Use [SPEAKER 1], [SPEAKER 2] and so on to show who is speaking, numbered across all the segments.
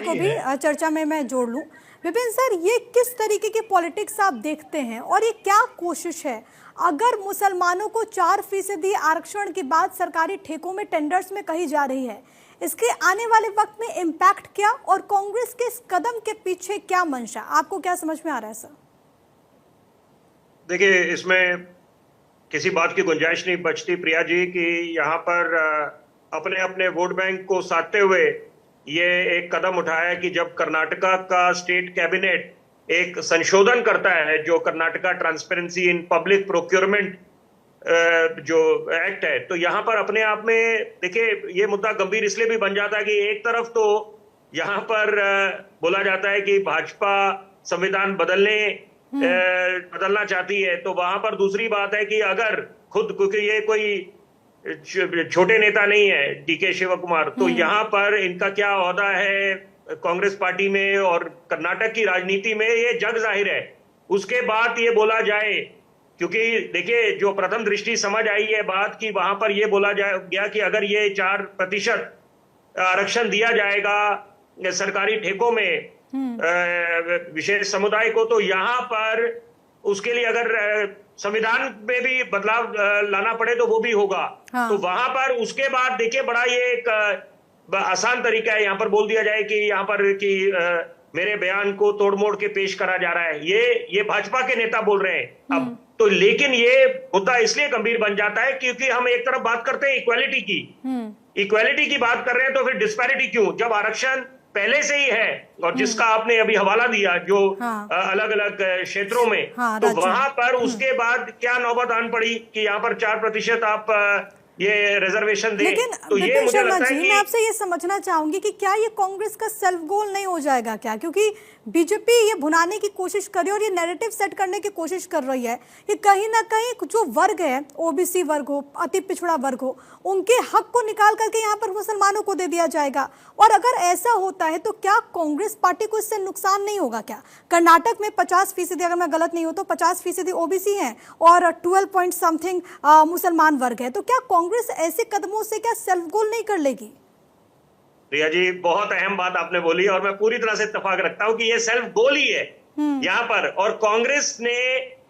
[SPEAKER 1] को भी चर्चा में मैं जोड़ लूं। विपिन सर, ये किस तरीके की पॉलिटिक्स आप देखते हैं और ये क्या कोशिश है? अगर मुसलमानों को 4% आरक्षण की बात सरकारी ठेकों में टेंडर्स में कही जा रही है, इसके आने वाले वक्त में इम्पैक्ट क्या और कांग्रेस के इस कदम के पीछे क्या मंशा, आपको क्या समझ में आ रहा है सर?
[SPEAKER 2] देखिए, इसमें किसी बात की गुंजाइश नहीं बचती प्रिया जी कि यहाँ पर अपने अपने वोट बैंक को साधते हुए ये एक कदम उठाया कि जब कर्नाटका का स्टेट कैबिनेट एक संशोधन करता है, जो Karnataka transparency in public procurement जो एक्ट है, तो यहाँ पर अपने आप में देखिए ये मुद्दा गंभीर इसलिए भी बन जाता है कि एक तरफ तो यहाँ पर बोला जाता है कि भाजपा संविधान बदलना चाहती है, तो वहां पर दूसरी बात है कि अगर खुद, क्योंकि ये कोई छोटे नेता नहीं है डीके शिव कुमार, तो यहाँ पर इनका क्या ओहदा है कांग्रेस पार्टी में और कर्नाटक की राजनीति में, ये जग जाहिर है। उसके बाद ये बोला जाए, क्योंकि देखिए जो प्रथम दृष्टि समझ आई है बात की, वहां पर ये बोला गया कि अगर ये 4% आरक्षण दिया जाएगा सरकारी ठेकों में विशेष समुदाय को, तो यहाँ पर उसके लिए अगर संविधान में भी बदलाव लाना पड़े तो वो भी होगा। हाँ। तो वहां पर उसके बाद देखिए बड़ा ये एक आसान तरीका है, यहाँ पर बोल दिया जाए कि यहाँ पर कि मेरे बयान को तोड़ मोड़ के पेश करा जा रहा है, ये भाजपा के नेता बोल रहे हैं अब तो। लेकिन ये मुद्दा इसलिए गंभीर बन जाता है क्योंकि हम एक तरफ बात करते हैं इक्वालिटी की बात कर रहे हैं, तो फिर डिस्पैरिटी क्यों, जब आरक्षण पहले से ही है और जिसका आपने अभी हवाला दिया जो अलग अलग क्षेत्रों में, तो वहां पर उसके बाद क्या नौबत आन पड़ी कि यहाँ पर 4% आप ये रिजर्वेशन दे।
[SPEAKER 1] लेकिन
[SPEAKER 2] तो ये मुझे लगता है कि
[SPEAKER 1] मैं आपसे ये समझना चाहूंगी कि क्या ये कांग्रेस का सेल्फ गोल नहीं हो जाएगा क्या? क्योंकि बीजेपी ये भुनाने की कोशिश कर रही है और ये नैरेटिव सेट करने की कोशिश कर रही है कि कहीं ना कहीं जो वर्ग है, ओबीसी वर्ग हो, अति पिछड़ा वर्ग हो, उनके हक को निकाल करके यहाँ पर मुसलमानों को दे दिया जाएगा। और अगर ऐसा होता है तो क्या कांग्रेस पार्टी को इससे नुकसान नहीं होगा क्या? कर्नाटक में 50%, अगर मैं गलत नहीं हूं तो 50% ओबीसी हैं और 12 पॉइंट समथिंग मुसलमान वर्ग है, तो क्या कांग्रेस ऐसे कदमों से क्या सेल्फ गोल नहीं कर लेगी?
[SPEAKER 2] प्रिया जी, बहुत अहम बात आपने बोली और मैं पूरी तरह से इत्तेफाक रखता हूं कि ये सेल्फ गोल ही है यहाँ पर। और कांग्रेस ने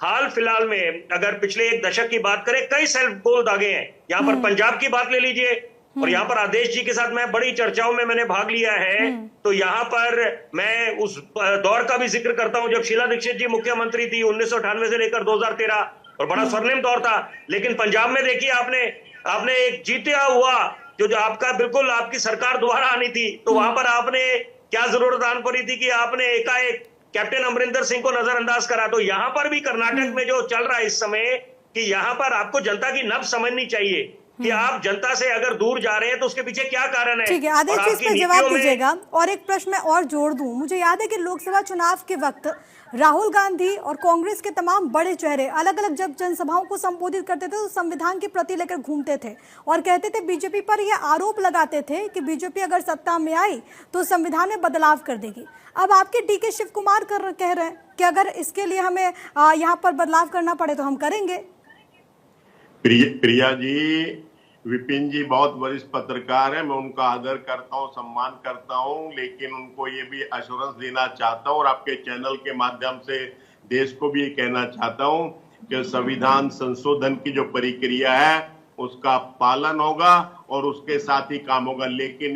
[SPEAKER 2] हाल फिलहाल में अगर पिछले 1 दशक की बात करें, कई सेल्फ गोल दागे हैं। यहाँ पर पंजाब की बात ले लीजिए, और यहाँ पर आदेश जी के साथ मैं बड़ी चर्चाओं में मैंने भाग लिया है, तो यहाँ पर मैं उस दौर का भी जिक्र करता हूँ जब शीला दीक्षित जी मुख्यमंत्री थी 1998 से लेकर 2013, और बड़ा स्वर्णिम दौर था। लेकिन पंजाब में देखिए आपने एक जीता हुआ जो आपका बिल्कुल आपकी सरकार दोबारा आनी थी, तो वहां पर आपने क्या जरूरत आन पड़ी थी कि आपने एकाएक कैप्टन अमरिंदर सिंह को नजरअंदाज करा। तो यहाँ पर भी कर्नाटक में जो चल रहा है इस समय कि यहाँ पर आपको जनता की नब्ज समझनी चाहिए कि आप जनता से अगर दूर जा रहे हैं तो उसके पीछे क्या कारण है।
[SPEAKER 1] ठीक है, आदेश इस पर जवाब दीजिएगा। और एक प्रश्न मैं और जोड़ दूं, मुझे याद है कि लोकसभा चुनाव के वक्त राहुल गांधी और कांग्रेस के तमाम बड़े चेहरे अलग अलग जब जनसभाओं को संबोधित करते थे तो संविधान की प्रति लेकर घूमते थे और कहते थे, बीजेपी पर यह आरोप लगाते थे कि बीजेपी अगर सत्ता में आई तो संविधान में बदलाव कर देगी। अब आपके डीके शिव कुमार कह रहे हैं कि अगर इसके लिए हमें यहाँ पर बदलाव करना पड़े तो हम करेंगे।
[SPEAKER 3] प्रिया जी, विपिन जी बहुत वरिष्ठ पत्रकार है, मैं उनका आदर करता हूं, सम्मान करता हूं, लेकिन उनको ये भी एश्योरेंस देना चाहता हूं और आपके चैनल के माध्यम से देश को भी ये कहना चाहता हूं कि संविधान संशोधन की जो प्रक्रिया है उसका पालन होगा और उसके साथ ही काम होगा। लेकिन